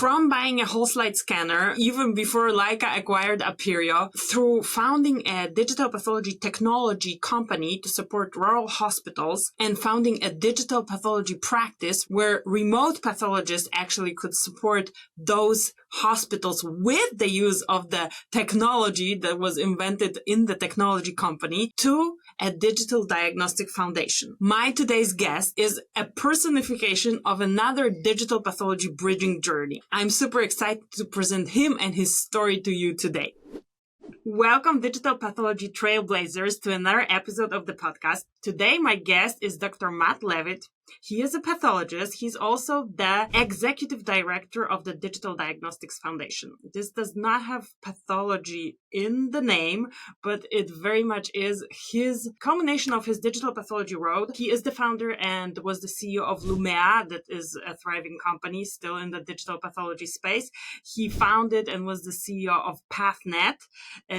From buying a whole slide scanner, even before Leica acquired Aperio, through founding a digital pathology technology company to support rural hospitals, and founding a digital pathology practice where remote pathologists actually could support those hospitals with the use of the technology that was invented in the technology company, to a Digital Diagnostic Foundation. My today's guest is a personification of another digital pathology bridging journey. I'm super excited to present him and his story to you today. Welcome, digital pathology trailblazers, to another episode of the podcast. Today, my guest is Dr. Matt Leavitt. He is a pathologist. He's also the executive director of the Digital Diagnostics Foundation. This does not have pathology in the name, but it very much is his combination of his digital pathology road. He is the founder and was the CEO of Lumea, that is a thriving company still in the digital pathology space. He founded and was the CEO of PathNet.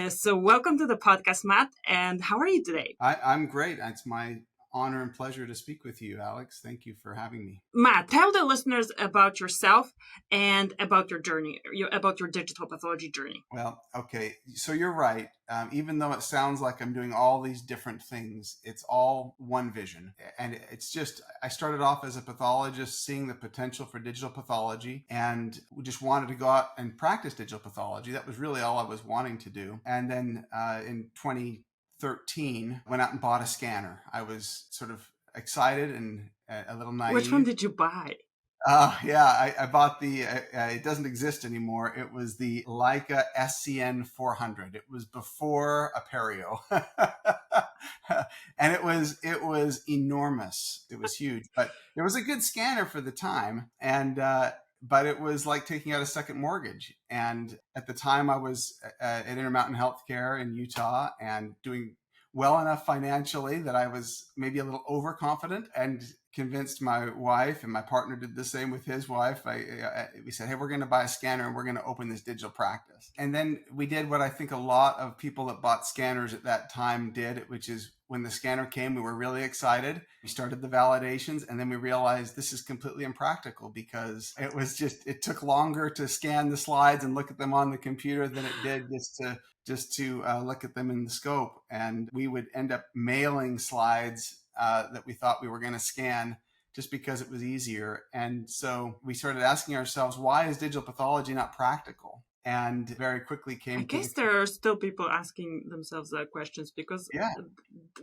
So welcome to the podcast, Matt. And how are you today? I'm great. It's my honor and pleasure to speak with you, Alex. Thank you for having me. Matt, tell the listeners about yourself and about your journey, about your digital pathology journey. Well, okay. So you're right. Even though it sounds like I'm doing all these different things, it's all one vision. And it's just, I started off as a pathologist seeing the potential for digital pathology, and we just wanted to go out and practice digital pathology. That was really all I was wanting to do. And then in 2013, went out and bought a scanner. I was sort of excited and a little naive. Which one did you buy? I bought the, it doesn't exist anymore. It was the Leica SCN 400. It was before Aperio. And it was enormous. It was huge, but it was a good scanner for the time. And, but it was like taking out a second mortgage. And at the time I was at Intermountain Healthcare in Utah and doing well enough financially that I was maybe a little overconfident, and convinced my wife, and my partner did the same with his wife. We said, hey, we're going to buy a scanner and we're going to open this digital practice. And then we did what I think a lot of people that bought scanners at that time did, which is when the scanner came, we were really excited. We started the validations, and then we realized this is completely impractical because it took longer to scan the slides and look at them on the computer than it did just to look at them in the scope. And we would end up mailing slides that we thought we were going to scan just because it was easier. And so we started asking ourselves, why is digital pathology not practical? And very quickly came. I guess there are still people asking themselves that questions because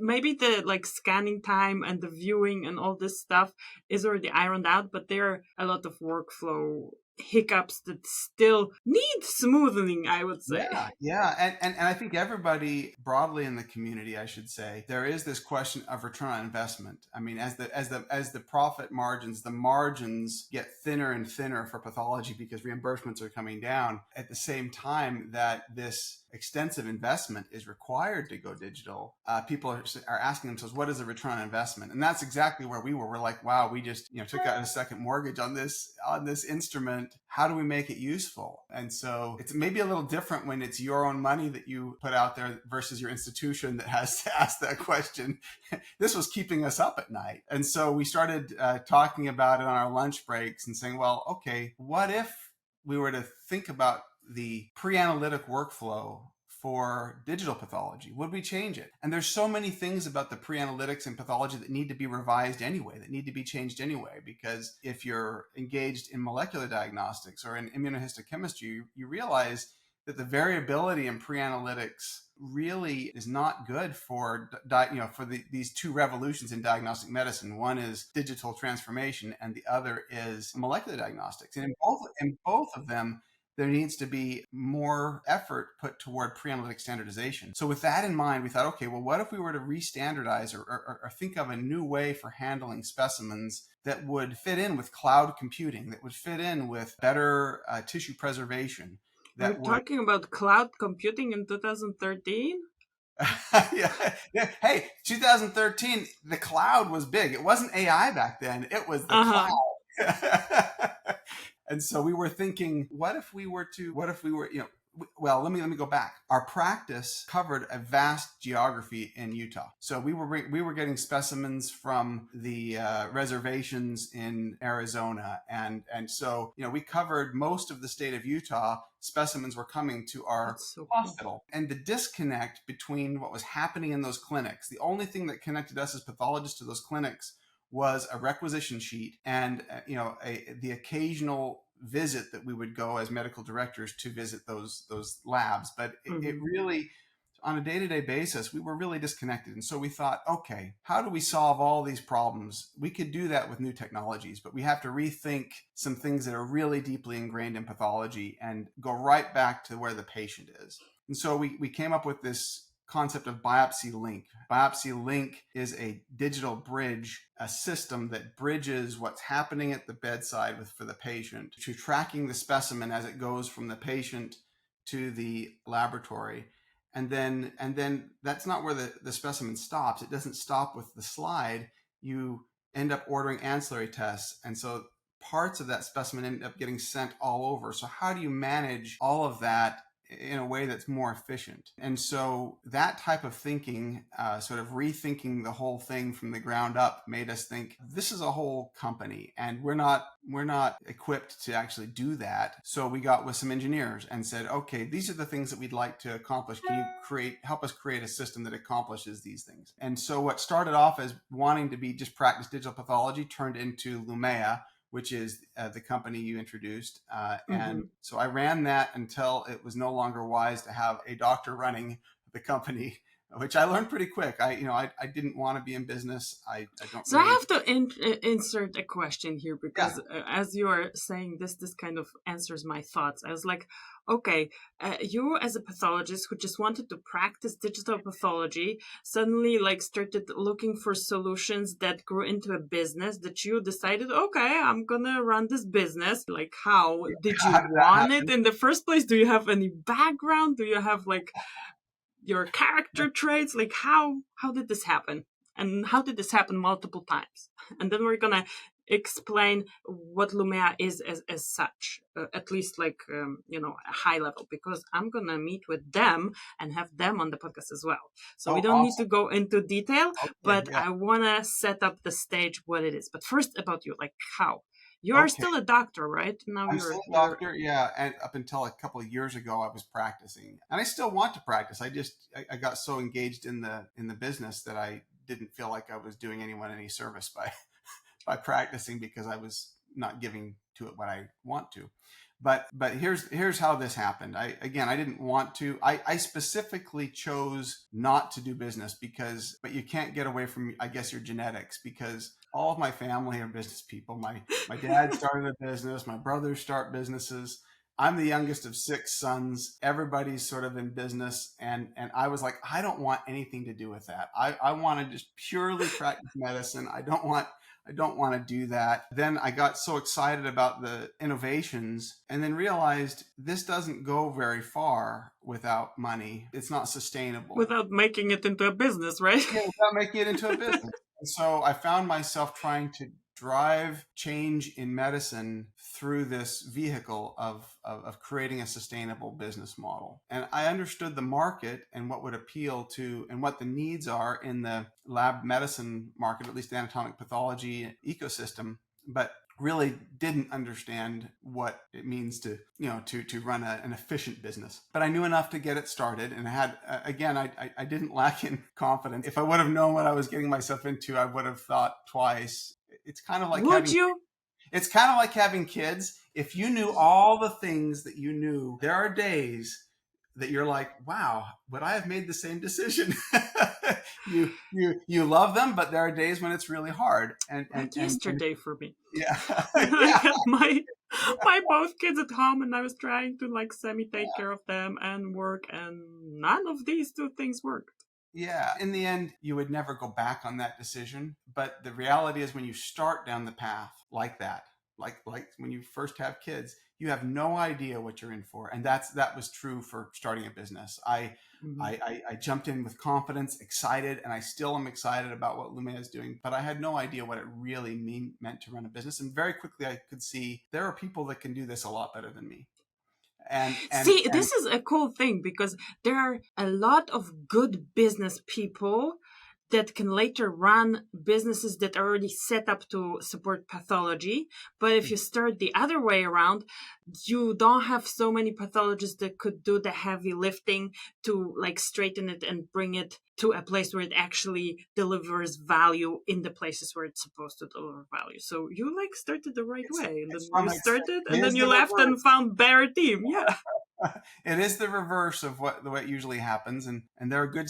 maybe the scanning time and the viewing and all this stuff is already ironed out, but there are a lot of workflow hiccups that still need smoothing, I would say. Yeah. And I think everybody broadly in the community, I should say, there is this question of return on investment. I mean, as the profit margins, the margins get thinner and thinner for pathology because reimbursements are coming down. At the same time that this extensive investment is required to go digital, people are asking themselves, what is a return on investment? And that's exactly where we were. We're like, wow, we just took out a second mortgage on this instrument. How do we make it useful? And so it's maybe a little different when it's your own money that you put out there versus your institution that has to ask that question. This was keeping us up at night. And so we started talking about it on our lunch breaks and saying, well, okay, what if we were to think about the pre-analytic workflow for digital pathology? Would we change it? And there's so many things about the pre-analytics and pathology that need to be revised anyway, that need to be changed anyway, because if you're engaged in molecular diagnostics or in immunohistochemistry, you realize that the variability in pre-analytics really is not good for these two revolutions in diagnostic medicine. One is digital transformation, and the other is molecular diagnostics. And in both of them, there needs to be more effort put toward pre-analytic standardization. So with that in mind, we thought, okay, well, what if we were to re-standardize or think of a new way for handling specimens that would fit in with cloud computing, that would fit in with better tissue preservation? We're talking about cloud computing in 2013? Yeah. Hey, 2013, the cloud was big. It wasn't AI back then. It was the cloud. And so we were thinking, what if we were, well, let me go back. Our practice covered a vast geography in Utah. So we were getting specimens from the reservations in Arizona, and so we covered most of the state of Utah. Specimens were coming to our That's so cool. hospital, and the disconnect between what was happening in those clinics, the only thing that connected us as pathologists to those clinics was a requisition sheet and the occasional visit that we would go as medical directors to visit those labs. But it really, on a day-to-day basis, we were really disconnected. And so we thought, okay, how do we solve all these problems? We could do that with new technologies, but we have to rethink some things that are really deeply ingrained in pathology and go right back to where the patient is. And so we came up with this concept of Biopsy Link. Biopsy Link is a digital bridge, a system that bridges what's happening at the bedside for the patient to tracking the specimen as it goes from the patient to the laboratory. And then that's not where the specimen stops. It doesn't stop with the slide. You end up ordering ancillary tests. And so parts of that specimen end up getting sent all over. So how do you manage all of that in a way that's more efficient? And so that type of thinking, sort of rethinking the whole thing from the ground up, made us think this is a whole company, and we're not equipped to actually do that. So we got with some engineers and said, okay, these are the things that we'd like to accomplish. Can you help us create a system that accomplishes these things? And so what started off as wanting to be just practice digital pathology turned into Lumea, which is the company you introduced. And so I ran that until it was no longer wise to have a doctor running the company, which I learned pretty quick. I didn't want to be in business. I don't. So really... I have to insert a question here because as you are saying this kind of answers my thoughts. I was like, okay, you as a pathologist who just wanted to practice digital pathology suddenly started looking for solutions that grew into a business that you decided, okay, I'm gonna run this business. Like, how did you want it in the first place? Do you have any background? Do you have your character traits? Like, how did this happen? And how did this happen multiple times? And then we're gonna explain what Lumea is as such, at least a high level, because I'm gonna meet with them and have them on the podcast as well. So we don't need to go into detail, but I wanna set up the stage what it is. But first about you, how. You are still a doctor, right? Now I'm still a doctor, yeah. And up until a couple of years ago, I was practicing, and I still want to practice. I got so engaged in the business that I didn't feel like I was doing anyone any service by practicing, because I was not giving to it what I want to. But here's how this happened. I didn't want to. I specifically chose not to do business but you can't get away from, I guess, your genetics, because all of my family are business people. My dad started a business. My brothers start businesses. I'm the youngest of 6 sons. Everybody's sort of in business. And I was like, I don't want anything to do with that. I want to just purely practice medicine. I don't want to do that. Then I got so excited about the innovations and then realized this doesn't go very far without money. It's not sustainable. Without making it into a business, right? Yeah, without making it into a business. And so I found myself trying to drive change in medicine through this vehicle of creating a sustainable business model. And I understood the market and what would appeal to and what the needs are in the lab medicine market, at least the anatomic pathology ecosystem, but really didn't understand what it means to run an efficient business. But I knew enough to get it started, and I had I didn't lack in confidence. If I would have known what I was getting myself into, I would have thought twice. It's kind of like It's kind of like having kids. If you knew all the things that you knew, there are days that you're like, wow, would I have made the same decision? You love them, but there are days when it's really hard. And yesterday for me. Yeah. I had my both kids at home, and I was trying to semi take care of them and work, and none of these two things worked. Yeah. In the end, you would never go back on that decision. But the reality is, when you start down the path like that, like when you first have kids, you have no idea what you're in for. And that was true for starting a business. I jumped in with confidence, excited, and I still am excited about what Lumea is doing, but I had no idea what it really meant to run a business. And very quickly I could see there are people that can do this a lot better than me. See, this is a cool thing because there are a lot of good business people that can later run businesses that are already set up to support pathology. But if you start the other way around, you don't have so many pathologists that could do the heavy lifting to like straighten it and bring it to a place where it actually delivers value in the places where it's supposed to deliver value. So you like started the right way, and then you started and then you left and found better team. Yeah. It is the reverse of what usually happens, and there are good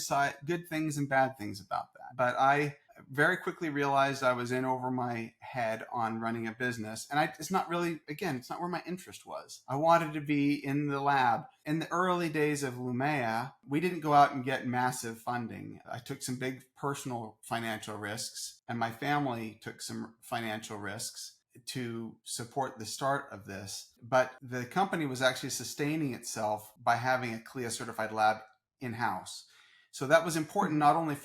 things and bad things about that. But I very quickly realized I was in over my head on running a business, and it's not really, again, it's not where my interest was. I wanted to be in the lab. In the early days of Lumea, we didn't go out and get massive funding. I took some big personal financial risks, and my family took some financial risks to support the start of this. But the company was actually sustaining itself by having a CLIA certified lab in-house. So that was important, not only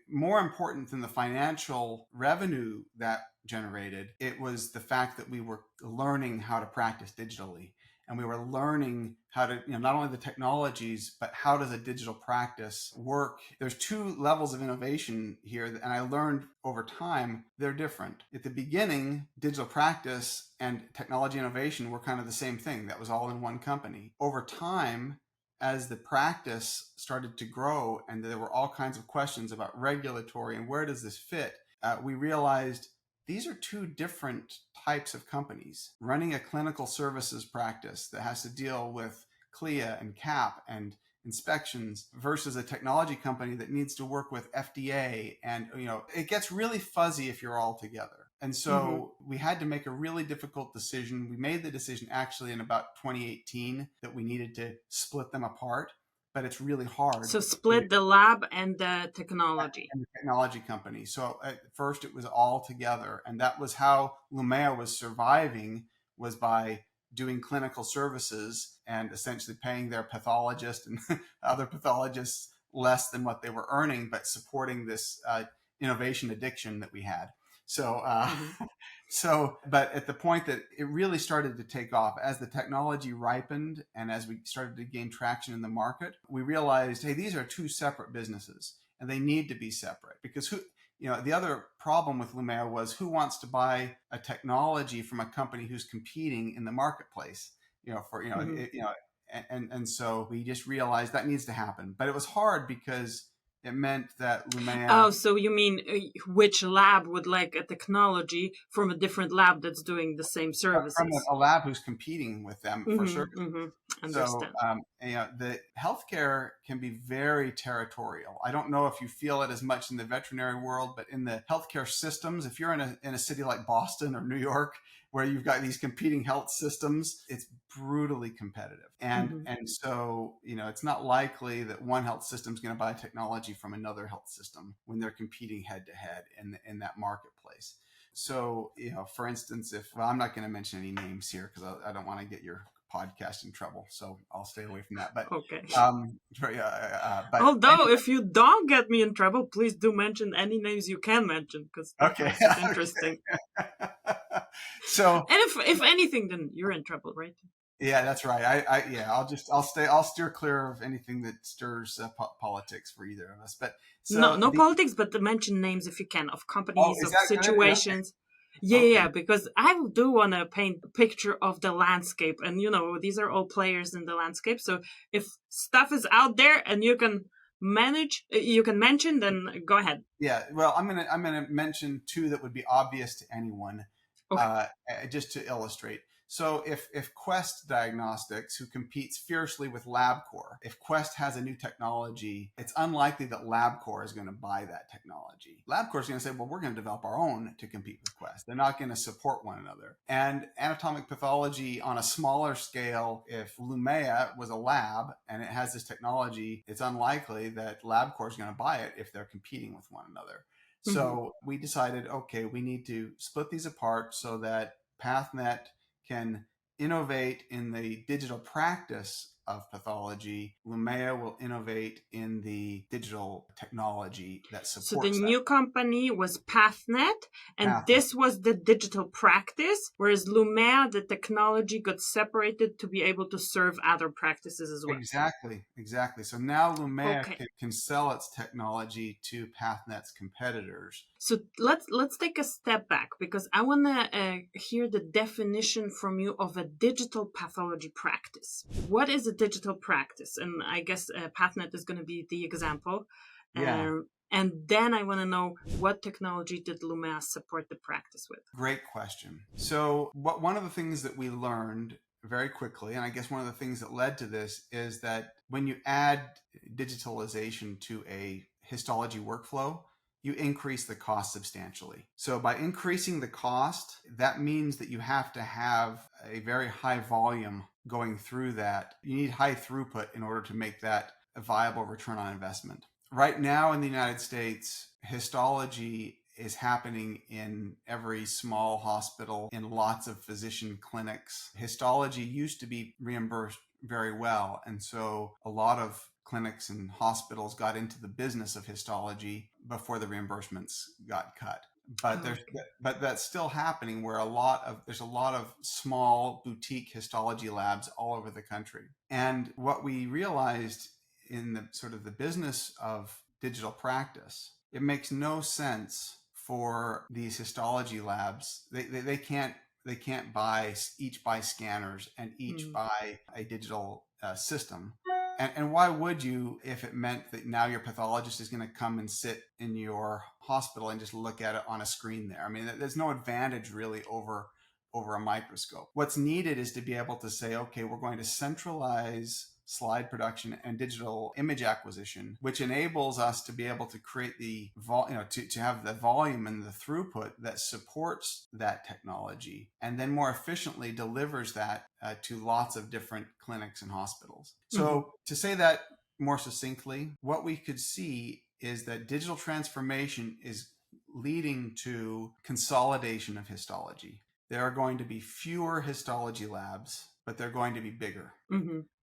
more important than the financial revenue that generated, it was the fact that we were learning how to practice digitally. And we were learning how to, not only the technologies, but how does a digital practice work? There's two levels of innovation here, and I learned over time they're different. At the beginning, digital practice and technology innovation were kind of the same thing. That was all in one company. Over time, as the practice started to grow and there were all kinds of questions about regulatory and where does this fit, we realized these are two different types of companies. Running a clinical services practice that has to deal with CLIA and CAP and inspections versus a technology company that needs to work with FDA. And, it gets really fuzzy if you're all together. And so we had to make a really difficult decision. We made the decision actually in about 2018 that we needed to split them apart, but it's really hard. So split the lab and the technology. And the technology company. So at first it was all together. And that was how Lumea was surviving, was by doing clinical services and essentially paying their pathologist and other pathologists less than what they were earning, but supporting this innovation addiction that we had. So, but at the point that it really started to take off, as the technology ripened and as we started to gain traction in the market, we realized, hey, these are two separate businesses and they need to be separate because the other problem with Lumea was who wants to buy a technology from a company who's competing in the marketplace, and so we just realized that needs to happen. But it was hard because it meant that Lumea... Oh, so you mean which lab would like a technology from a different lab that's doing the same services? From a lab who's competing with them for services. Understand. So the healthcare can be very territorial. I don't know if you feel it as much in the veterinary world, but in the healthcare systems, if you're in a city like Boston or New York, where you've got these competing health systems, it's brutally competitive. And so, it's not likely that one health system is going to buy technology from another health system when they're competing head to head in that marketplace. So, for instance, I'm not going to mention any names here because I don't want to get your podcast in trouble, so I'll stay away from that. But okay. Although if you don't get me in trouble, please do mention any names you can mention because okay, it's interesting. So, and if anything, then you're in trouble, right? Yeah, that's right. I'll steer clear of anything that stirs politics for either of us. But no politics, but to mention names if you can of companies, of situations. Yeah, because I do want to paint a picture of the landscape, and these are all players in the landscape. So if stuff is out there and you can mention, then go ahead. Yeah, well, I'm gonna mention two that would be obvious to anyone, just to illustrate. So if Quest Diagnostics, who competes fiercely with LabCorp, if Quest has a new technology, it's unlikely that LabCorp is going to buy that technology. LabCorp is going to say, well, we're going to develop our own to compete with Quest. They're not going to support one another. And anatomic pathology on a smaller scale, if Lumea was a lab and it has this technology, it's unlikely that LabCorp is going to buy it if they're competing with one another. So we decided, okay, we need to split these apart so that PathNet can innovate in the digital practice of pathology. Lumea will innovate in the digital technology that So the supports that. new company was PathNet, and PathNet. this was the digital practice, whereas Lumea, the technology got separated to be able to serve other practices as well. Exactly. So now Lumea Okay. can sell its technology to PathNet's competitors. So let's take a step back, because I want to hear the definition from you of a digital pathology practice. What is a digital practice? And I guess PathNet is going to be the example. Yeah. And then I want to know, what technology did Lumea support the practice with? Great question. So one of the things that we learned very quickly, and I guess one of the things that led to this, is that when you add digitalization to a histology workflow, you increase the cost substantially. So by increasing the cost, that means that you have to have a very high volume going through that. You need high throughput in order to make that a viable return on investment. Right now in the United States, histology is happening in every small hospital, in lots of physician clinics. Histology used to be reimbursed very well, and so a lot of clinics and hospitals got into the business of histology before the reimbursements got cut. But but that's still happening, where there's a lot of small boutique histology labs all over the country. And what we realized in the sort of the business of digital practice, it makes no sense for these histology labs. They can't each buy scanners and each buy a digital system. And why would you, if it meant that now your pathologist is going to come and sit in your hospital and just look at it on a screen there? I mean, there's no advantage really over a microscope. What's needed is to be able to say, okay, we're going to centralize slide production and digital image acquisition, which enables us to be able to create the to have the volume and the throughput that supports that technology, and then more efficiently delivers that to lots of different clinics and hospitals. So to say that more succinctly, what we could see is that digital transformation is leading to consolidation of histology. There are going to be fewer histology labs, but they're going to be bigger.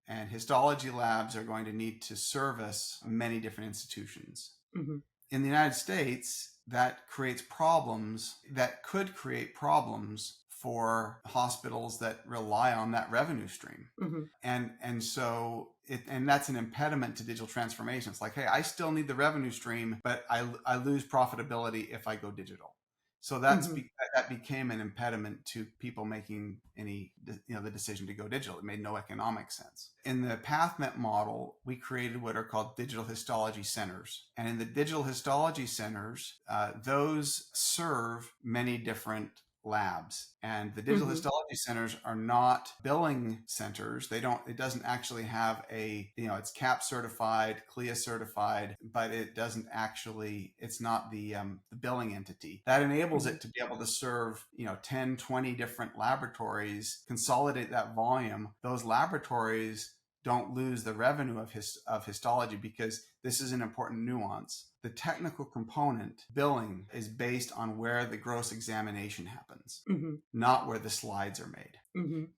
And histology labs are going to need to service many different institutions. In the United States, that creates problems, that could create problems for hospitals that rely on that revenue stream. And so and that's an impediment to digital transformation. It's like, hey, I still need the revenue stream, but I lose profitability if I go digital. So that became an impediment to people making the decision to go digital. It made no economic sense. In the PathNet model, we created what are called digital histology centers. And in the digital histology centers, those serve many different labs, and the digital histology centers are not billing centers. It doesn't actually have it's CAP certified, CLIA certified, but it's not the billing entity. That enables it to be able to serve 10, 20 different laboratories, consolidate that volume. Those laboratories don't lose the revenue of histology, because this is an important nuance. The technical component, billing, is based on where the gross examination happens, not where the slides are made.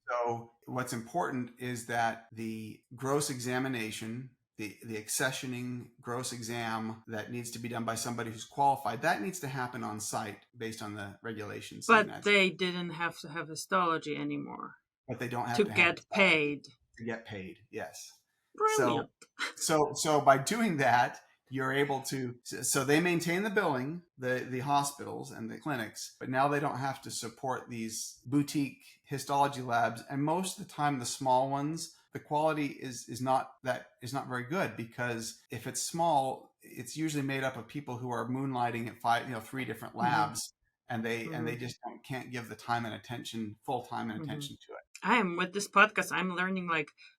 So what's important is that the gross examination, the accessioning gross exam that needs to be done by somebody who's qualified, that needs to happen on site based on the regulations. But they didn't have to have histology anymore. But they don't have to to get paid. To get paid, yes. Brilliant. So by doing that, you're able to, so they maintain the billing, the hospitals and the clinics, but now they don't have to support these boutique histology labs. And most of the time, the small ones, the quality is not very good, because if it's small, it's usually made up of people who are moonlighting at 3 different labs, and they just can't give the time and attention, full time and attention to it. I am, with this podcast, I'm learning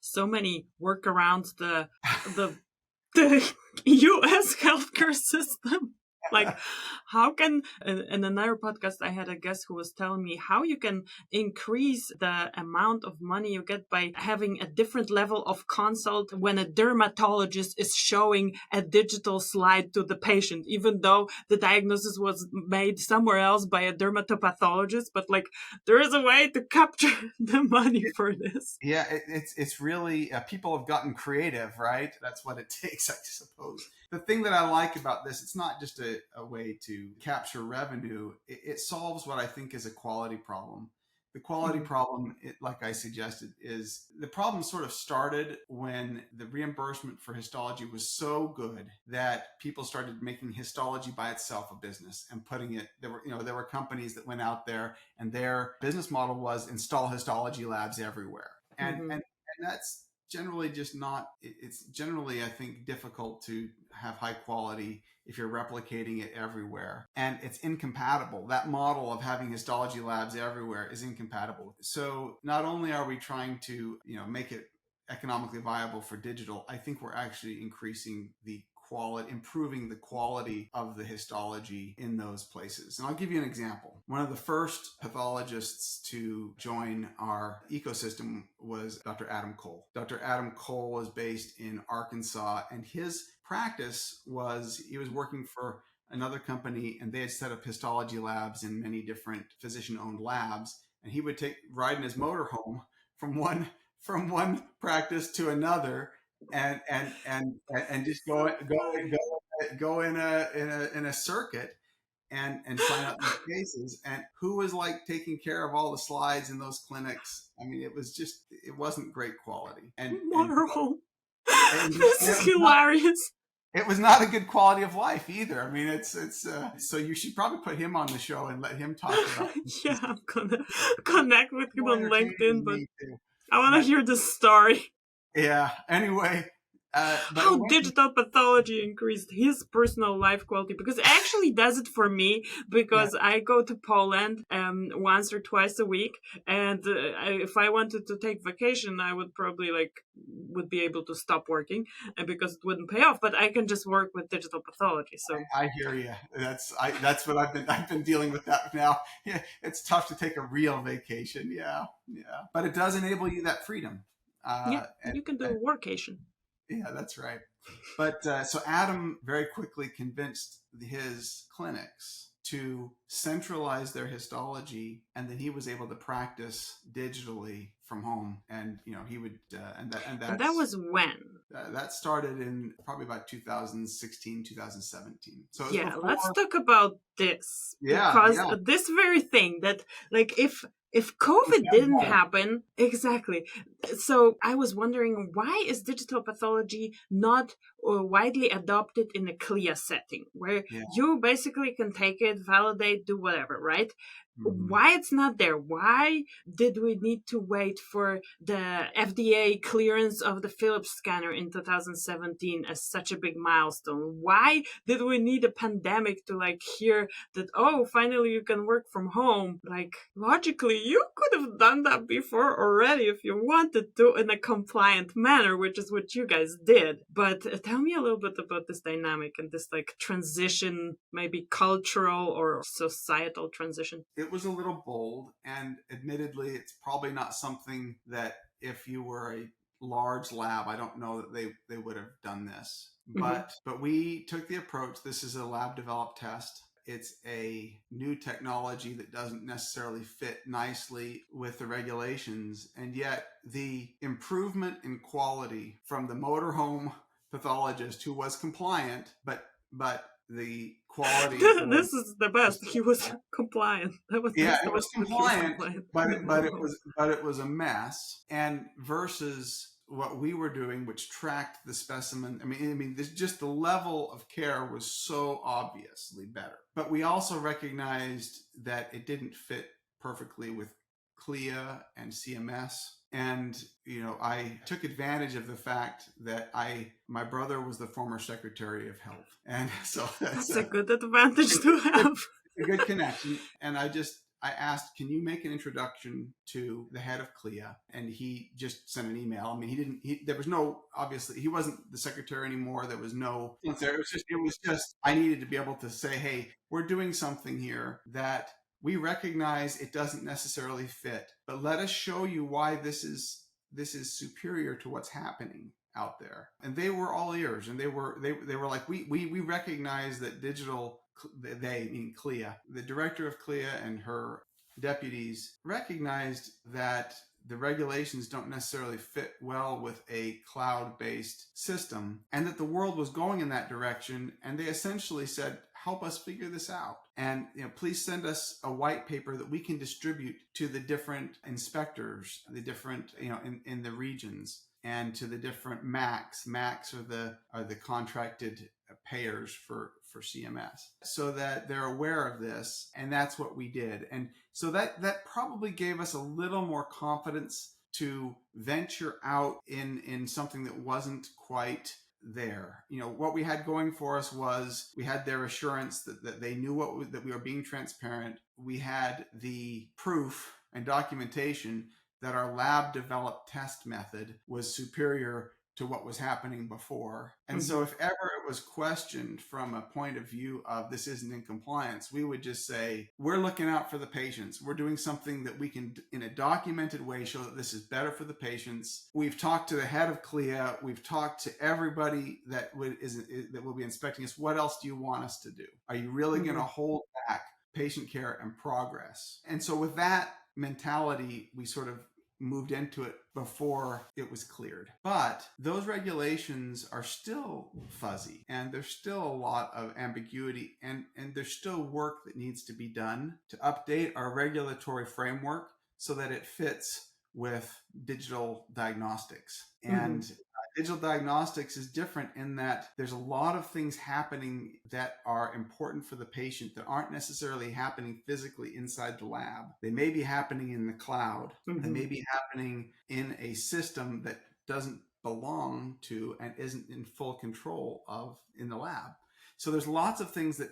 so many workarounds the US healthcare system. Like, how can, in another podcast, I had a guest who was telling me how you can increase the amount of money you get by having a different level of consult when a dermatologist is showing a digital slide to the patient, even though the diagnosis was made somewhere else by a dermatopathologist. But like, there is a way to capture the money for this. Yeah, it's really people have gotten creative, right? That's what it takes, I suppose. The thing that I like about this, it's not just a way to capture revenue. It solves what I think is a quality problem. The quality problem, like I suggested, is the problem sort of started when the reimbursement for histology was so good that people started making histology by itself a business and putting it. There were companies that went out there and their business model was install histology labs everywhere, and that's generally just not. It's generally, I think, difficult to have high quality if you're replicating it everywhere, and it's incompatible. That model of having histology labs everywhere is incompatible. So not only are we trying to make it economically viable for digital, I think we're actually increasing the quality, improving the quality of the histology in those places. And I'll give you an example. One of the first pathologists to join our ecosystem was Dr. Adam Cole. Dr. Adam Cole is based in Arkansas, and his practice was he was working for another company, and they had set up histology labs in many different physician-owned labs, and he would ride in his motorhome from one practice to another and just go in a circuit and sign up these cases. And who was like taking care of all the slides in those clinics? I mean, it wasn't great quality. And Motorhome. This is hilarious. It was not a good quality of life either. I mean, it's so you should probably put him on the show and let him talk about this. Yeah, I'm gonna connect with him on LinkedIn, but too. I want to hear the story. Yeah. Anyway, how digital pathology increased his personal life quality, because it actually does it for me, because I go to Poland once or twice a week, and if I wanted to take vacation, I would probably would be able to stop working because it wouldn't pay off, but I can just work with digital pathology. So I hear you. That's what I've been dealing with that now. Yeah, it's tough to take a real vacation. Yeah, but it does enable you that freedom. You can do a workation. Yeah, that's right. But so Adam very quickly convinced his clinics to centralize their histology, and then he was able to practice digitally from home. And he would and that was when that started in probably about 2016, 2017. So let's talk about this, because this very thing that if COVID didn't happen, exactly. So I was wondering, why is digital pathology not widely adopted in a CLIA setting, where you basically can take it, validate, do whatever, right? Mm-hmm. Why it's not there? Why did we need to wait for the FDA clearance of the Philips scanner in 2017 as such a big milestone? Why did we need a pandemic to hear that, oh, finally you can work from home? Logically, you could have done that before already if you wanted to, in a compliant manner, which is what you guys did. But tell me a little bit about this dynamic and this transition, maybe cultural or societal transition. It was a little bold, and admittedly, it's probably not something that if you were a large lab, I don't know that they would have done this. But we took the approach. This is a lab developed test. It's a new technology that doesn't necessarily fit nicely with the regulations. And yet the improvement in quality from the motorhome pathologist who was compliant, but the quality this is the best. He was compliant. It was compliant, but it was a mess. And versus what we were doing, which tracked the specimen. I mean, just the level of care was so obviously better. But we also recognized that it didn't fit perfectly with CLIA and CMS. And, I took advantage of the fact that my brother was the former Secretary of Health. And so that's a good advantage to have. A good connection. And I I asked, can you make an introduction to the head of CLIA? And he just sent an email. I mean, there was no, obviously, he wasn't the secretary anymore. There was no, it was just, I needed to be able to say, hey, we're doing something here that we recognize it doesn't necessarily fit, but let us show you why this is superior to what's happening out there. And they were all ears, and they were like, we recognize that they mean CLIA, the director of CLIA and her deputies recognized that the regulations don't necessarily fit well with a cloud-based system, and that the world was going in that direction. And they essentially said, help us figure this out. And please send us a white paper that we can distribute to the different inspectors, the different, in the regions, and to the different MACs. MACs are the contracted payers for CMS, so that they're aware of this. And that's what we did. And so that probably gave us a little more confidence to venture out in something that wasn't quite there. What we had going for us was we had their assurance that they knew that we were being transparent. We had the proof and documentation that our lab developed test method was superior to what was happening before. And so if ever it was questioned from a point of view of this isn't in compliance, we would just say, we're looking out for the patients. We're doing something that we can, in a documented way, show that this is better for the patients. We've talked to the head of CLIA. We've talked to everybody that will be inspecting us. What else do you want us to do? Are you really going to hold back patient care and progress? And so with that mentality, we sort of moved into it before it was cleared. But those regulations are still fuzzy, and there's still a lot of ambiguity, and there's still work that needs to be done to update our regulatory framework so that it fits with digital diagnostics. And digital diagnostics is different in that there's a lot of things happening that are important for the patient that aren't necessarily happening physically inside the lab. They may be happening in the cloud. They may be happening in a system that doesn't belong to and isn't in full control of in the lab. So there's lots of things that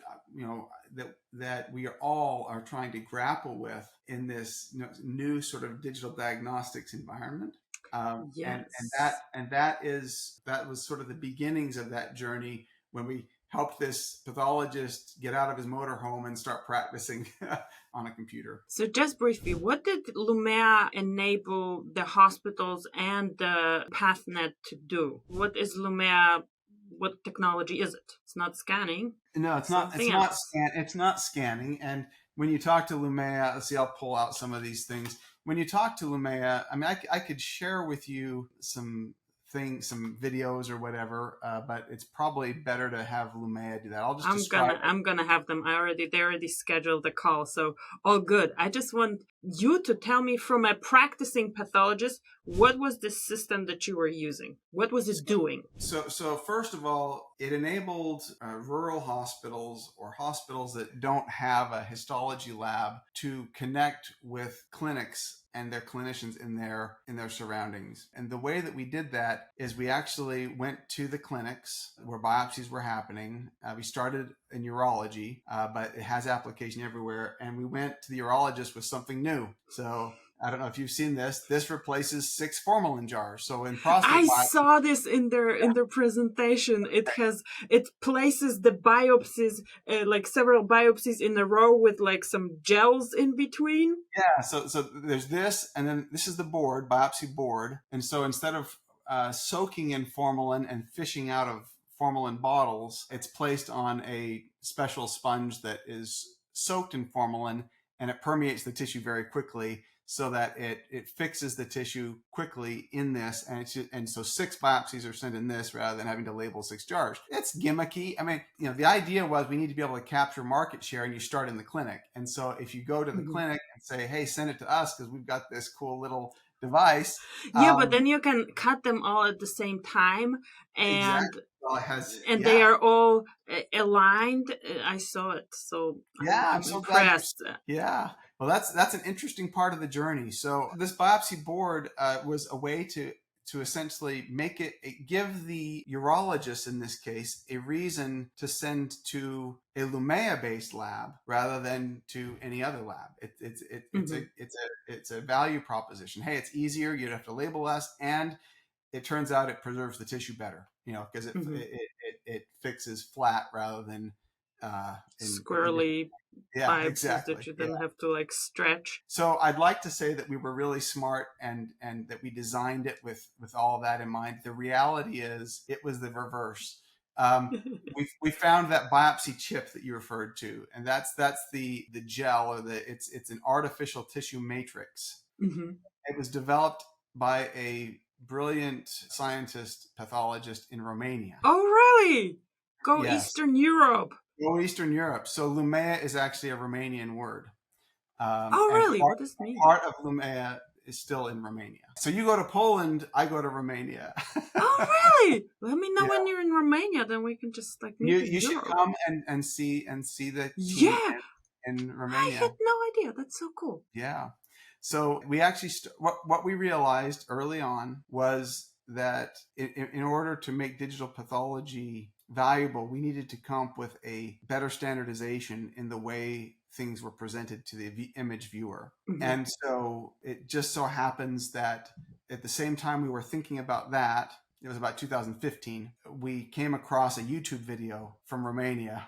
that we all are trying to grapple with in this new sort of digital diagnostics environment. Yes. And that was sort of the beginnings of that journey when we helped this pathologist get out of his motorhome and start practicing on a computer. So just briefly, what did Lumea enable the hospitals and the PathNet to do? What is Lumea? What technology is it? It's not scanning. No, it's not. It's not scanning. And when you talk to Lumea, let's see, I'll pull out some of these things. When you talk to Lumea, I mean, I could share with you some videos or whatever, but it's probably better to have Lumea do that. I'll just I'm gonna have them. They already scheduled the call, so all good. I just want you to tell me, from a practicing pathologist, what was the system that you were using? What was it doing? So first of all, it enabled rural hospitals or hospitals that don't have a histology lab to connect with clinics and their clinicians in their surroundings. And the way that we did that is we actually went to the clinics where biopsies were happening. We started in urology, but it has application everywhere. And we went to the urologist with something new. So I don't know if you've seen this. This replaces 6 formalin jars. So in prostate I saw this in their presentation. It places the biopsies, like several biopsies in a row with like some gels in between. Yeah. So there's this, and then this is the board, biopsy board. And so instead of soaking in formalin and fishing out of formalin bottles, it's placed on a special sponge that is soaked in formalin, and it permeates the tissue very quickly, so that it fixes the tissue quickly in this. And so 6 biopsies are sent in this rather than having to label 6 jars. It's gimmicky. I mean, the idea was we need to be able to capture market share, and you start in the clinic. And so if you go to the clinic and say, hey, send it to us because we've got this cool little device. Yeah, but then you can cut them all at the same time. And exactly. Well, they are all aligned. I saw it. So I'm so impressed. Yeah. Well, that's an interesting part of the journey. So this biopsy board was a way to to essentially give the urologist in this case a reason to send to a Lumea based lab rather than to any other lab. It's a value proposition. Hey, it's easier. You don't have to label less, and it turns out it preserves the tissue better. Because it fixes flat rather than squirrely biopsies exactly. that you then have to like stretch. So I'd like to say that we were really smart and that we designed it with all of that in mind. The reality is it was the reverse. We found that biopsy chip that you referred to, and that's the gel, or it's an artificial tissue matrix. It was developed by a brilliant scientist pathologist in Romania. Oh, really? Go Yes. Eastern Europe. Go Eastern Europe. So Lumea is actually a Romanian word. Oh, really? What does it mean? Part of Lumea is still in Romania. So you go to Poland, I go to Romania. Oh, really? Let me know when you're in Romania, then we can just like meet. You should come and see the team in Romania. I had no idea. That's so cool. Yeah. So we actually what we realized early on was that in order to make digital pathology valuable, we needed to come up with a better standardization in the way things were presented to the image viewer. And so it just so happens that at the same time we were thinking about that, it was about 2015, we came across a YouTube video from Romania,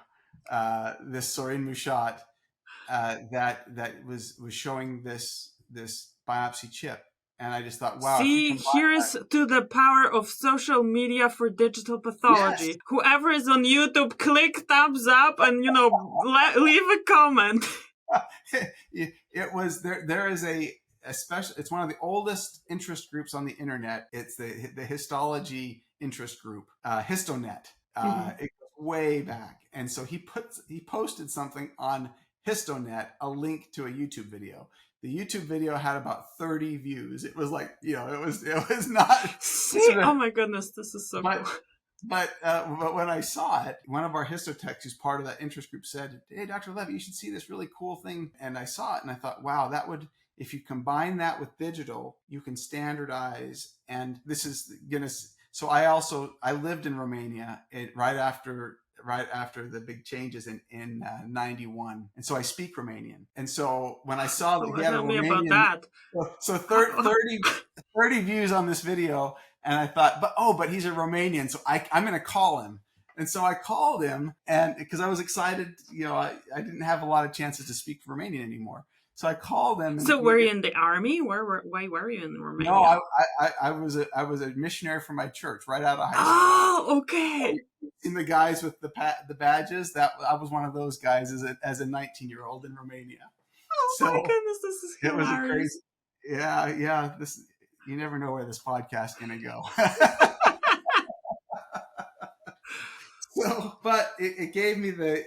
this Sorin Mushat, that was showing this biopsy chip. And I just thought, wow. See, here's to the power of social media for digital pathology. Yes. Whoever is on YouTube, click thumbs up and, leave a comment. It was there is a special, it's one of the oldest interest groups on the internet. It's the histology interest group, HistoNet. It goes way back. And so he posted something on HistoNet, a link to a YouTube video. The YouTube video had about 30 views. It was like, it was not. See, oh my goodness, this is so cool. But when I saw it, one of our histotechs who's part of that interest group said, "Hey, Dr. Leavitt, you should see this really cool thing." And I saw it and I thought, wow, that would, if you combine that with digital, you can standardize. And this is gonna. So I lived in Romania right after the big changes in 91. And so I speak Romanian. And so when I saw that he had a Romanian, about that. So 30 views on this video, and I thought, but he's a Romanian, so I'm going to call him. And so I called him, and because I was excited, I didn't have a lot of chances to speak Romanian anymore. So I called him. So were you in the army? Why were you in Romania? No, I was a missionary for my church right out of high school. Oh, okay. In the guys with the badges, that I was one of those guys as a 19-year-old in Romania. Oh my goodness, this is hilarious. It was a crazy. Yeah. You never know where this podcast is going to go. So, but it gave me the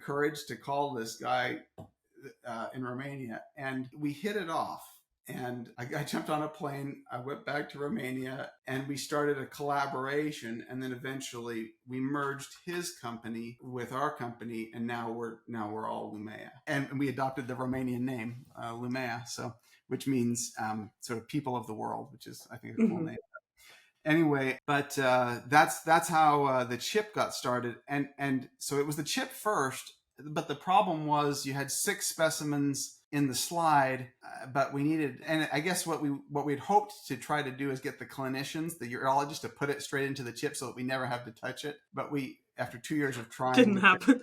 courage to call this guy in Romania, and we hit it off. And I jumped on a plane. I went back to Romania, and we started a collaboration. And then eventually, we merged his company with our company, and now we're all Lumea. And we adopted the Romanian name, Lumea, which means sort of people of the world, which is I think a cool name. Anyway, but that's how the chip got started, and so it was the chip first. But the problem was you had 6 specimens in the slide, but we needed, and I guess what we'd hoped to try to do is get the clinicians, the urologists, to put it straight into the chip so that we never have to touch it. But after 2 years of trying, didn't happen.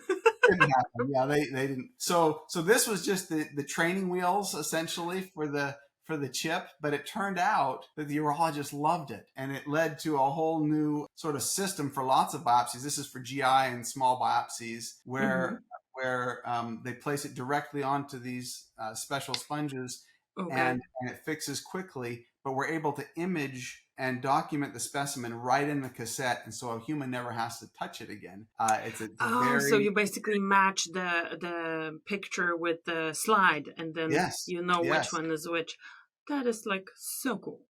Yeah, they didn't. So this was just the training wheels essentially for the chip, but it turned out that the urologists loved it, and it led to a whole new sort of system for lots of biopsies. This is for GI and small biopsies where they place it directly onto these special sponges, and it fixes quickly, but we're able to image and document the specimen right in the cassette, and so a human never has to touch it again. So you basically match the picture with the slide, and then which one is which. That is like so cool.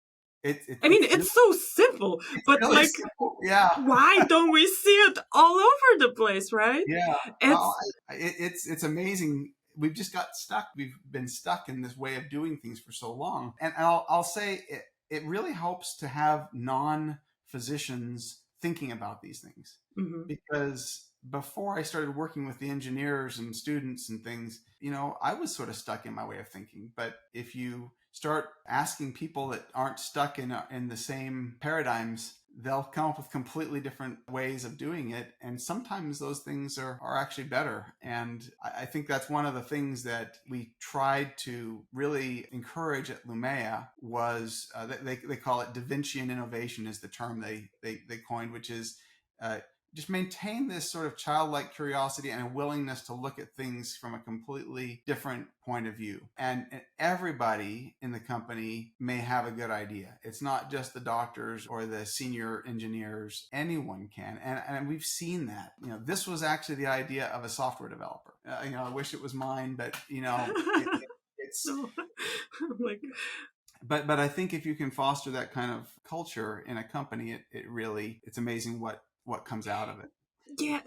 It's so simple, but really like, simple. Yeah. Why don't we see it all over the place, right? Yeah, it's amazing. We've just got stuck. We've been stuck in this way of doing things for so long, and I'll say it really helps to have non-physicians thinking about these things. Because before I started working with the engineers and students and things, I was sort of stuck in my way of thinking. But if you start asking people that aren't stuck in the same paradigms, they'll come up with completely different ways of doing it. And sometimes those things are actually better. And I think that's one of the things that we tried to really encourage at Lumea was they call it Da Vincian innovation is the term they coined, which is just maintain this sort of childlike curiosity and a willingness to look at things from a completely different point of view. And everybody in the company may have a good idea. It's not just the doctors or the senior engineers. Anyone can. And we've seen that. This was actually the idea of a software developer. I wish it was mine, but, it's... like... But I think if you can foster that kind of culture in a company, it's amazing what comes out of it. Yeah,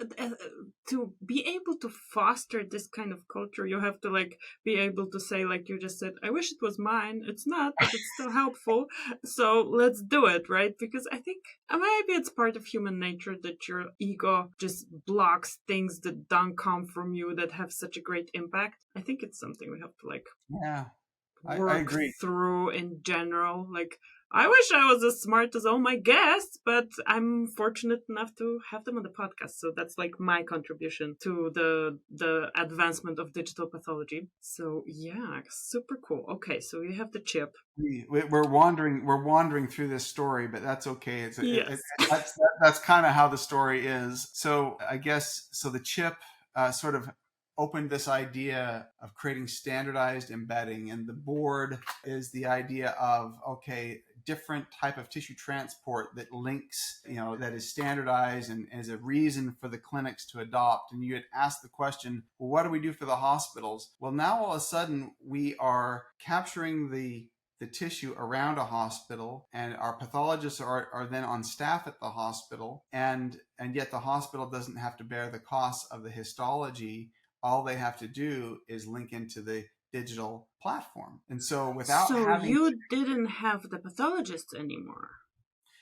to be able to foster this kind of culture, you have to be able to say, like you just said, I wish it was mine. It's not, but it's still helpful. So let's do it, right? Because I think maybe it's part of human nature that your ego just blocks things that don't come from you that have such a great impact. I think it's something we have to work I agree. through in general. I wish I was as smart as all my guests, but I'm fortunate enough to have them on the podcast. So that's my contribution to the advancement of digital pathology. So yeah, super cool. Okay, so you have the chip. We're wandering through this story, but that's okay. Yes. That's kind of how the story is. So I guess the chip sort of opened this idea of creating standardized embedding, and the board is the idea of different type of tissue transport that links, that is standardized and as a reason for the clinics to adopt. And you had asked the question, well, what do we do for the hospitals? Well, now all of a sudden we are capturing the tissue around a hospital, and our pathologists are then on staff at the hospital, and yet the hospital doesn't have to bear the costs of the histology. All they have to do is link into the digital platform. And so you didn't have the pathologists anymore.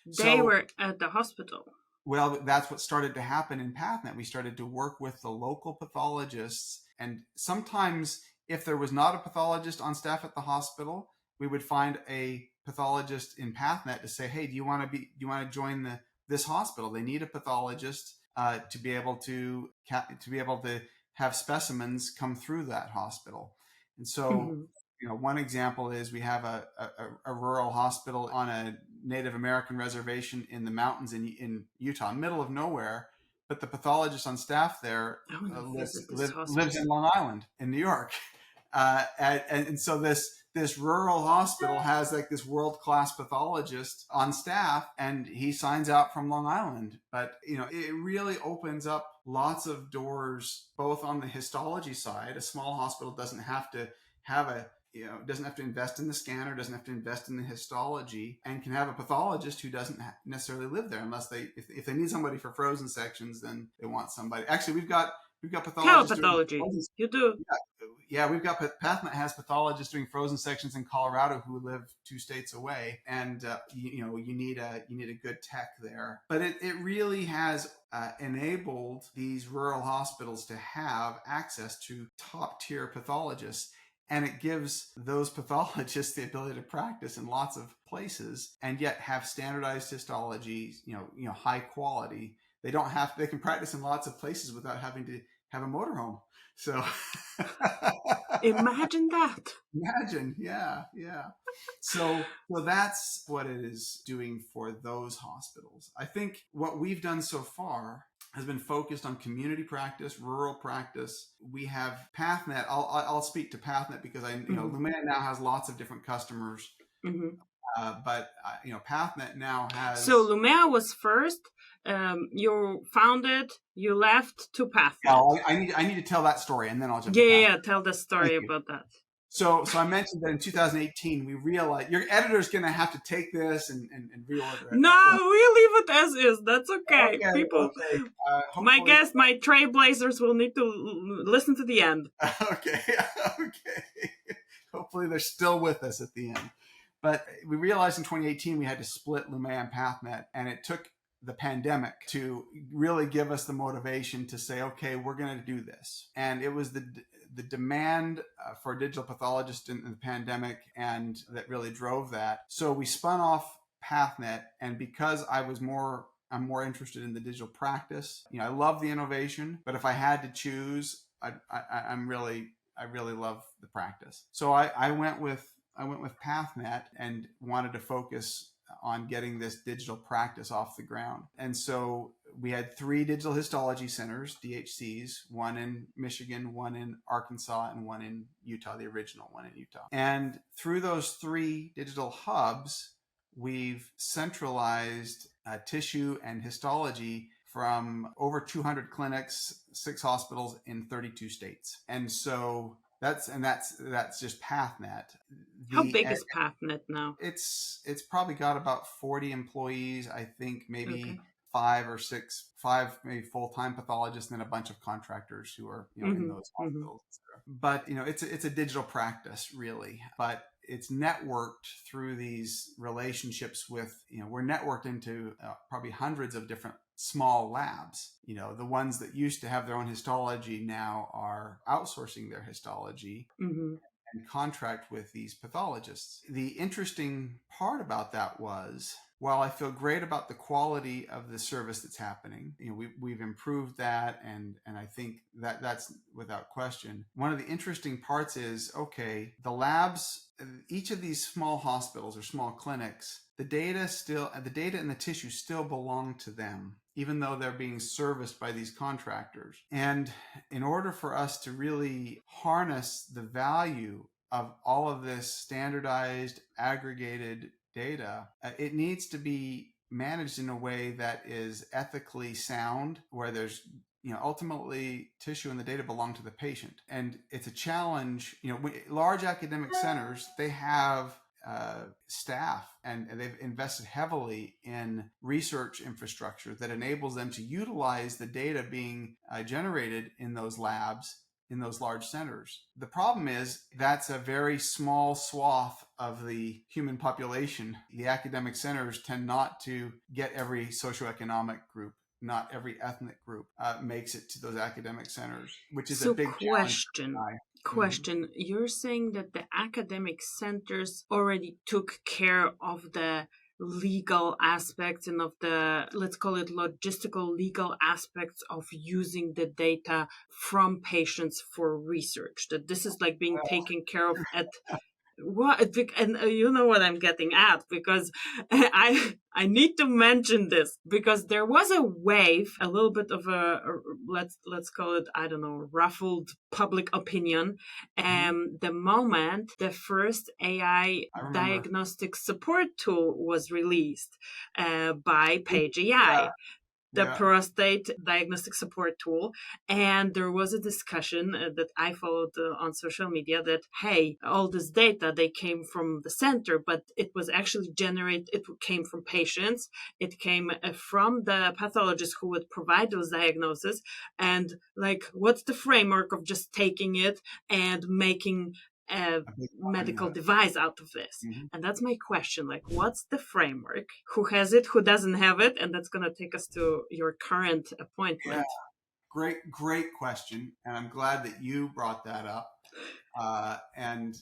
They were at the hospital. Well, that's what started to happen in PathNet. We started to work with the local pathologists, and sometimes if there was not a pathologist on staff at the hospital, we would find a pathologist in PathNet to say, hey, do you want to join this hospital? They need a pathologist to be able to have specimens come through that hospital. And so, one example is we have a rural hospital on a Native American reservation in the mountains in Utah, middle of nowhere. But the pathologist on staff there lives in Long Island in New York. And so this rural hospital has this world-class pathologist on staff, and he signs out from Long Island. But, it really opens up lots of doors, both on the histology side. A small hospital doesn't have to doesn't have to invest in the scanner, doesn't have to invest in the histology, and can have a pathologist who doesn't necessarily live there unless if they need somebody for frozen sections, then they want somebody. Actually, we've got pathologists. Pathology. You do. Yeah, we've got PathNet has pathologists doing frozen sections in Colorado who live 2 states away, and you need a good tech there. But it really has enabled these rural hospitals to have access to top tier pathologists. And it gives those pathologists the ability to practice in lots of places and yet have standardized histology, high quality. They can practice in lots of places without having to have a motorhome. So imagine that. Imagine. Yeah. So that's what it is doing for those hospitals. I think what we've done so far has been focused on community practice, rural practice. We have PathNet. I'll speak to PathNet because Lumea now has lots of different customers. But PathNet now has. So Lumea was first. You founded. You left to PathNet. Oh, I need to tell that story, and then I'll jump. Yeah. Tell the story about that. So I mentioned that in 2018 we realized your editor's going to have to take this and reorder it. No, we leave it as is. That's okay. People, my guess, my trailblazers will need to listen to the end. Okay. Hopefully they're still with us at the end. But we realized in 2018 we had to split Lumea and PathNet, and it took the pandemic to really give us the motivation to say, okay, we're going to do this. And it was the demand for a digital pathologist in the pandemic, and that really drove that. So we spun off PathNet, and because I'm more interested in the digital practice. I love the innovation, but if I had to choose, I really love the practice. So I went with PathNet and wanted to focus on getting this digital practice off the ground. And so we had 3 digital histology centers, DHCs, one in Michigan, one in Arkansas, and one in Utah, the original one in Utah. And through those 3 digital hubs, we've centralized tissue and histology from over 200 clinics, 6 hospitals in 32 states. And so that's just PathNet. How big is PathNet now? It's probably got about 40 employees, I think, maybe Okay. 5 maybe full-time pathologists, and then a bunch of contractors who are in those hospitals. But it's a digital practice, really. But it's networked through these relationships with, we're networked into probably hundreds of different small labs. The ones that used to have their own histology now are outsourcing their histology and contract with these pathologists. The interesting part about that was, while I feel great about the quality of the service that's happening, we've improved that, and I think that's without question. One of the interesting parts is, okay, the labs, each of these small hospitals or small clinics, the data and the tissue still belong to them, even though they're being serviced by these contractors. And in order for us to really harness the value of all of this standardized, aggregated data, it needs to be managed in a way that is ethically sound, where there's ultimately tissue and the data belong to the patient. And it's a challenge. Large academic centers, they have staff, and they've invested heavily in research infrastructure that enables them to utilize the data being generated in those labs in those large centers. The problem is that's a very small swath of the human population. The academic centers tend not to get every socioeconomic group. Not every ethnic group makes it to those academic centers, which is a big question. You're saying that the academic centers already took care of the legal aspects and of the, let's call it logistical legal aspects of using the data from patients for research, that this is like being taken care of at what, and you know what I'm getting at, because I need to mention this, because there was a wave, a little bit of a let's call it, I don't know, ruffled public opinion, the moment the first AI diagnostic support tool was released by Page AI. The prostate diagnostic support tool. And there was a discussion that I followed on social media that, hey, all this data, they came from the center, but it was actually generated, it came from patients, it came from the pathologist who would provide those diagnoses. And like, what's the framework of just taking it and making a medical device out of this? And that's my question, like, what's the framework, who has it, who doesn't have it? And that's going to take us to your current appointment. Great question, and I'm glad that you brought that up. And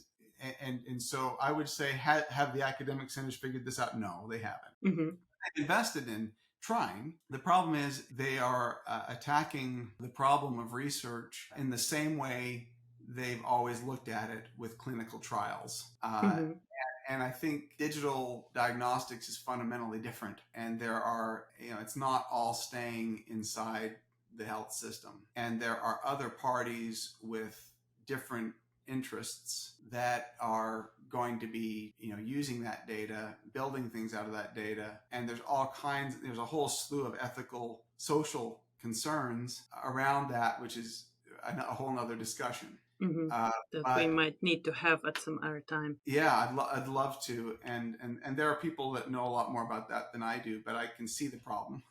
so I would say, have the academic centers figured this out? No, they haven't. They invested in trying. The problem is they are attacking the problem of research in the same way they've always looked at it with clinical trials. And I think digital diagnostics is fundamentally different. And there are, it's not all staying inside the health system. And there are other parties with different interests that are going to be, using that data, building things out of that data. And there's a whole slew of ethical, social concerns around that, which is a whole nother discussion. That we might need to have at some other time. Yeah, I'd love to, and there are people that know a lot more about that than I do, but I can see the problem.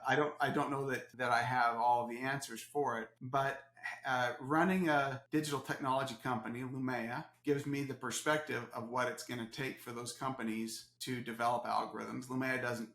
I don't know that I have all the answers for it, but running a digital technology company, Lumea, gives me the perspective of what it's going to take for those companies to develop algorithms. Lumea doesn't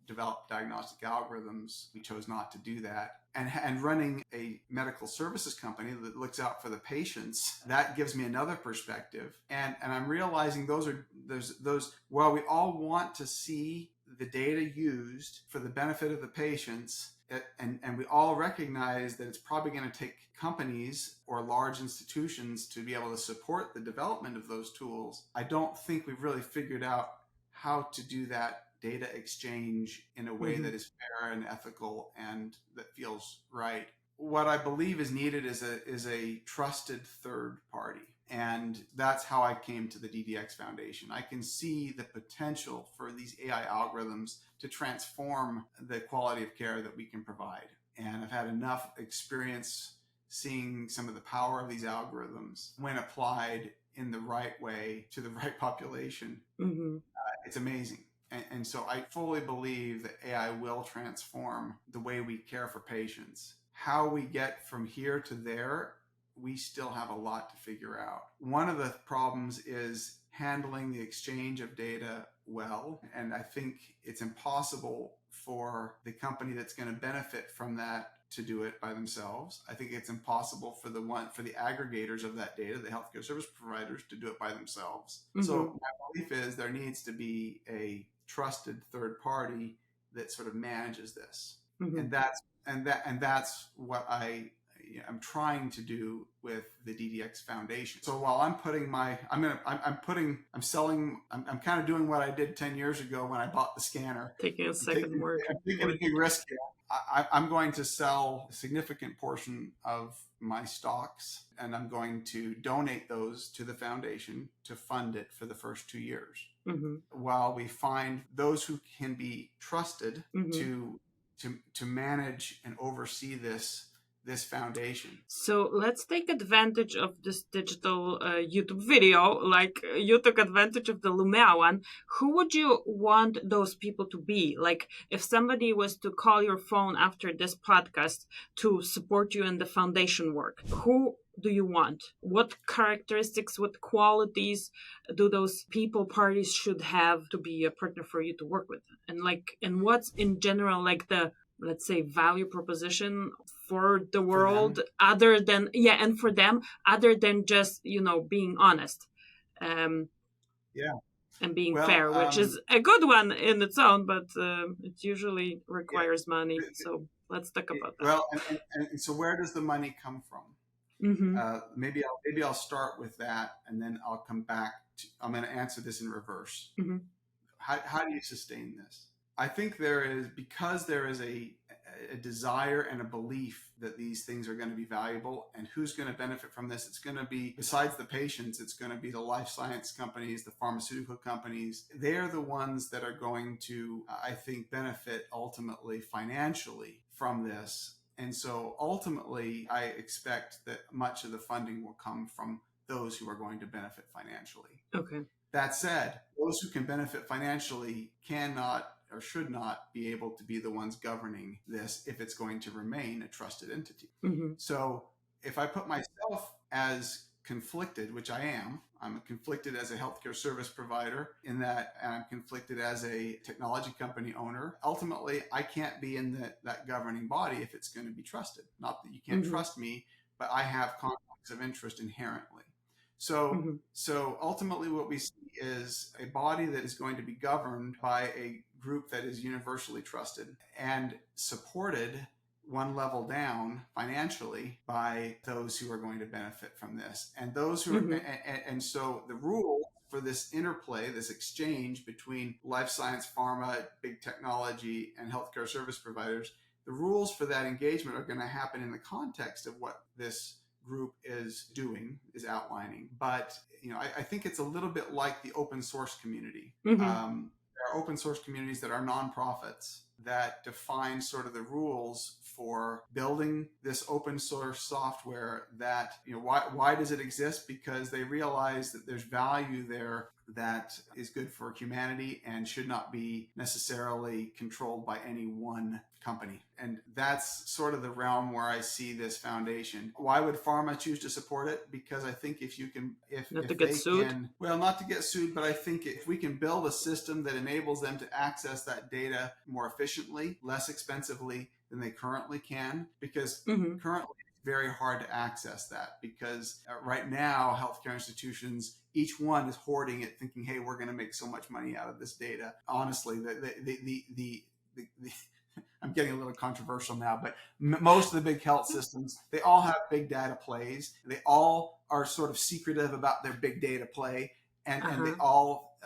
develop diagnostic algorithms. We chose not to do that. And running a medical services company that looks out for the patients, that gives me another perspective. And I'm realizing those while we all want to see the data used for the benefit of the patients, and we all recognize that it's probably going to take companies or large institutions to be able to support the development of those tools. I don't think we've really figured out how to do that data exchange in a way that is fair and ethical and that feels right. What I believe is needed is a trusted third party. And that's how I came to the DDX Foundation. I can see the potential for these AI algorithms to transform the quality of care that we can provide. And I've had enough experience seeing some of the power of these algorithms when applied in the right way to the right population. It's amazing. And so I fully believe that AI will transform the way we care for patients. How we get from here to there, we still have a lot to figure out. One of the problems is handling the exchange of data well. And I think it's impossible for the company that's going to benefit from that to do it by themselves. I think it's impossible for the aggregators of that data, the healthcare service providers, to do it by themselves. So my belief is there needs to be a trusted third party that sort of manages this. And that's what I'm trying to do with the DDX Foundation. So while I'm kind of doing what I did 10 years ago when I bought the scanner. Taking a second work. I'm taking a big risk here. I'm going to sell a significant portion of my stocks, and I'm going to donate those to the foundation to fund it for the first 2 years, while we find those who can be trusted to manage and oversee this foundation. So let's take advantage of this digital YouTube video, like you took advantage of the Lumea one. Who would you want those people to be? Like if somebody was to call your phone after this podcast to support you in the foundation work, who do you want? What characteristics, what qualities do those people parties should have to be a partner for you to work with? And what's in general like the, let's say, value proposition for the world other than for them other than just being honest and being fair, which is a good one in its own, but it usually requires money. So let's talk about that. Well, and so where does the money come from? Maybe I'll start with that, and then I'll come back to, I'm going to answer this in reverse. How do you sustain this? I think because there is a desire and a belief that these things are going to be valuable, and who's going to benefit from this. It's going to be, besides the patients, it's going to be the life science companies, the pharmaceutical companies. They're the ones that are going to, I think, benefit ultimately financially from this. And so ultimately, I expect that much of the funding will come from those who are going to benefit financially. Okay. That said, those who can benefit financially cannot or should not be able to be the ones governing this if it's going to remain a trusted entity. So if I put myself as conflicted, which I am, I'm conflicted as a healthcare service provider in that, and I'm conflicted as a technology company owner. Ultimately, I can't be in that governing body if it's going to be trusted. Not that you can't trust me, but I have conflicts of interest inherently. So ultimately what we see is a body that is going to be governed by a group that is universally trusted and supported one level down financially by those who are going to benefit from this. And those who are, and so the rule for this interplay, this exchange between life science, pharma, big technology, and healthcare service providers, the rules for that engagement are going to happen in the context of what this group is outlining. But I think it's a little bit like the open source community. There are open source communities that are nonprofits that defines sort of the rules for building this open source software that, why does it exist? Because they realize that there's value there that is good for humanity and should not be necessarily controlled by any one company. And that's sort of the realm where I see this foundation. Why would pharma choose to support it? Because I think if Not to if get they sued. can, well, not to get sued, but I think if we can build a system that enables them to access that data more efficiently, less expensively than they currently can, because currently it's very hard to access that, because right now healthcare institutions, each one is hoarding it, thinking, hey, we're going to make so much money out of this data. Honestly, the I'm getting a little controversial now, but most of the big health systems, they all have big data plays. They all are sort of secretive about their big data play, and they all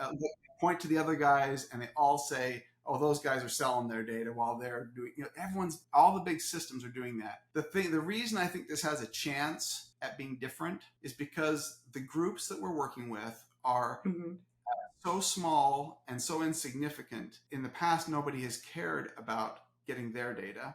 point to the other guys, and they all say, oh, those guys are selling their data while they're doing, all the big systems are doing that. The reason I think this has a chance at being different is because the groups that we're working with are so small and so insignificant. In the past, nobody has cared about getting their data.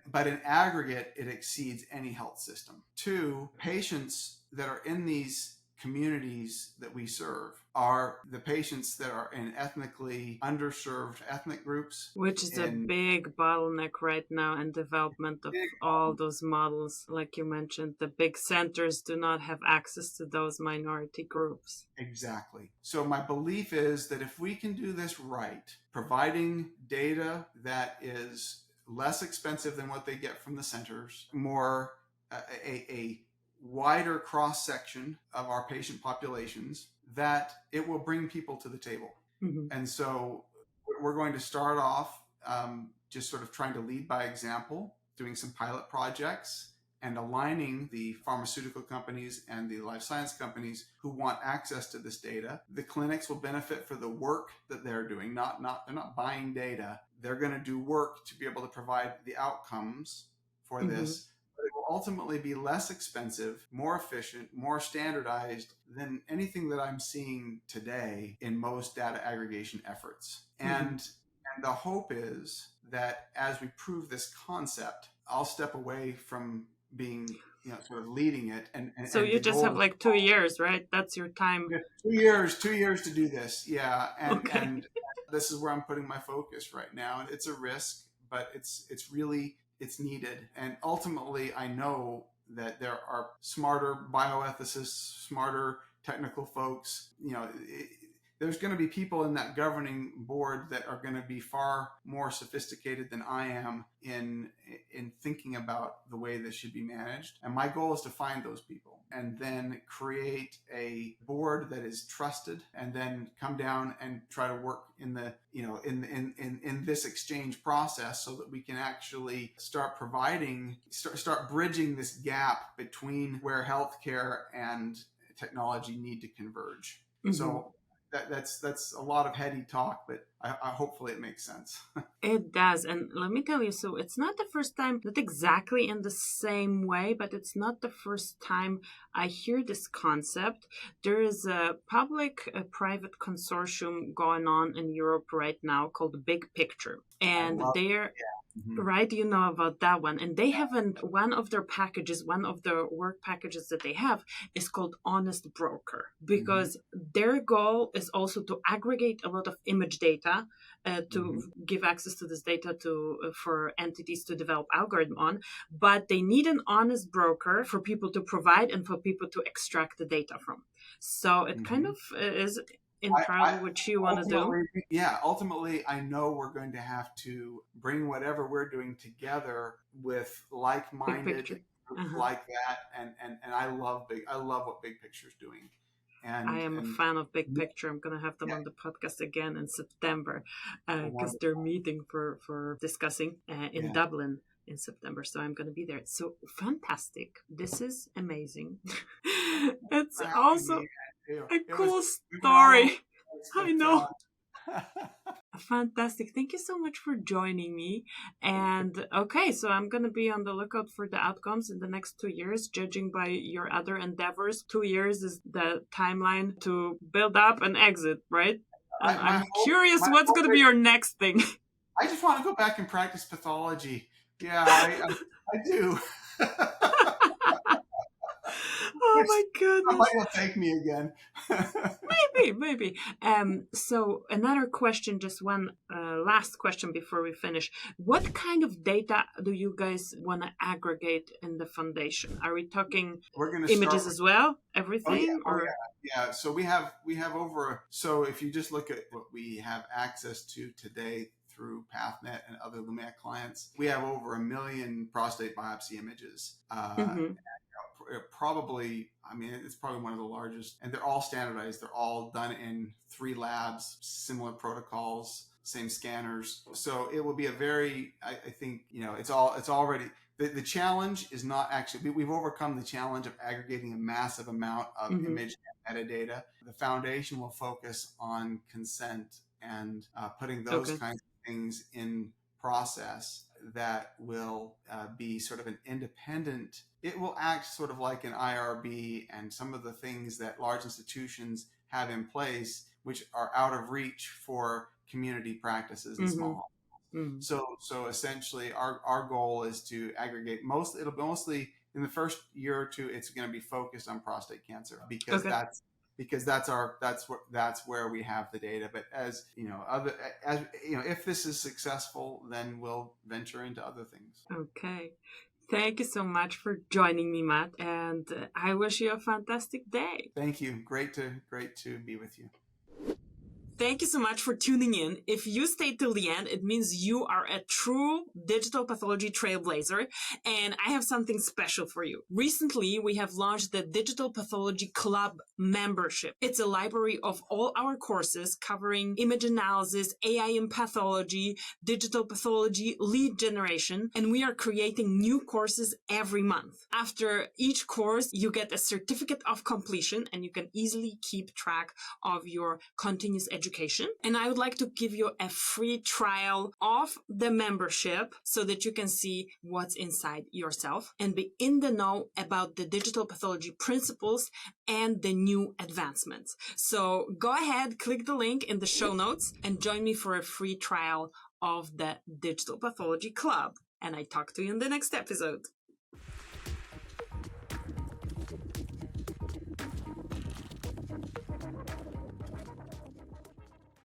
But in aggregate, it exceeds any health system. Two, patients that are in these communities that we serve are the patients that are in ethnically underserved ethnic groups. Which is a big bottleneck right now in development of all those models. Like you mentioned, the big centers do not have access to those minority groups. Exactly. So my belief is that if we can do this right, providing data that is less expensive than what they get from the centers, more a wider cross-section of our patient populations, that it will bring people to the table. And so we're going to start off just sort of trying to lead by example, doing some pilot projects and aligning the pharmaceutical companies and the life science companies who want access to this data. The clinics will benefit for the work that they're doing. They're not buying data. They're going to do work to be able to provide the outcomes for this. But it will ultimately be less expensive, more efficient, more standardized than anything that I'm seeing today in most data aggregation efforts. And the hope is that as we prove this concept, I'll step away from being, sort of leading it. And so you just have like 2 years, right? That's your time. 2 years to do this. Yeah. And this is where I'm putting my focus right now. And it's a risk, but it's needed. And ultimately, I know that there are smarter bioethicists, smarter technical folks. There's going to be people in that governing board that are going to be far more sophisticated than I am in thinking about the way this should be managed. And my goal is to find those people and then create a board that is trusted, and then come down and try to work in the in this exchange process so that we can actually start bridging this gap between where healthcare and technology need to converge. So that's a lot of heady talk, but I hopefully it makes sense. It does. And let me tell you, so it's not the first time, not exactly in the same way, but it's not the first time I hear this concept. There is a public-private consortium going on in Europe right now called the Big Picture. And they're... Right, you know about that one. And they have one of their packages, one of the work packages that they have is called Honest Broker, because their goal is also to aggregate a lot of image data to give access to this data for entities to develop algorithm on. But they need an honest broker for people to provide and for people to extract the data from. So it kind of is in parallel what you want to do. Yeah, ultimately, I know we're going to have to bring whatever we're doing together with like-minded groups like that, and I love what Big Picture's doing. And I am a fan of Big Picture. I'm going to have them on the podcast again in September because they're meeting for discussing in Dublin in September. So I'm going to be there. So fantastic. This is amazing. It's also a cool story. I know. Fantastic. Thank you so much for joining me. And okay, so I'm going to be on the lookout for the outcomes in the next 2 years, judging by your other endeavors. 2 years is the timeline to build up and exit, right? I'm curious what's going to be your next thing. I just want to go back and practice pathology. Yeah, I do. Oh my goodness. Somebody will take me again. Maybe. So another question, just one last question before we finish. What kind of data do you guys want to aggregate in the foundation? Are we talking We're going to start images with. as well? Oh yeah, Everything? oh Or yeah, yeah. So we have over. So if you just look at what we have access to today through PathNet and other Lumea clients, we have over 1 million prostate biopsy images. mm-hmm. Probably, I mean, it's probably one of the largest, and they're all standardized. They're all done in 3 labs, similar protocols, same scanners. So it will be a very, I think, it's already, the challenge is not actually, we've overcome the challenge of aggregating a massive amount of Mm-hmm. image and metadata. The foundation will focus on consent and putting those Okay. kinds of things in process that will be sort of an independent, it will act sort of like an IRB and some of the things that large institutions have in place, which are out of reach for community practices and Mm-hmm. small. Mm-hmm. So essentially our goal is to aggregate it'll mostly in the first year or two, it's going to be focused on prostate cancer Okay. that's where we have the data. But if this is successful, then we'll venture into other things. Okay. Thank you so much for joining me, Matt, and I wish you a fantastic day. Thank you. Great to be with you. Thank you so much for tuning in. If you stayed till the end, it means you are a true digital pathology trailblazer, and I have something special for you. Recently, we have launched the Digital Pathology Club membership. It's a library of all our courses covering image analysis, AI in pathology, digital pathology, lead generation, and we are creating new courses every month. After each course, you get a certificate of completion, and you can easily keep track of your continuous education. And I would like to give you a free trial of the membership so that you can see what's inside yourself and be in the know about the digital pathology principles and the new advancements. So go ahead, click the link in the show notes and join me for a free trial of the Digital Pathology Club. And I talk to you in the next episode.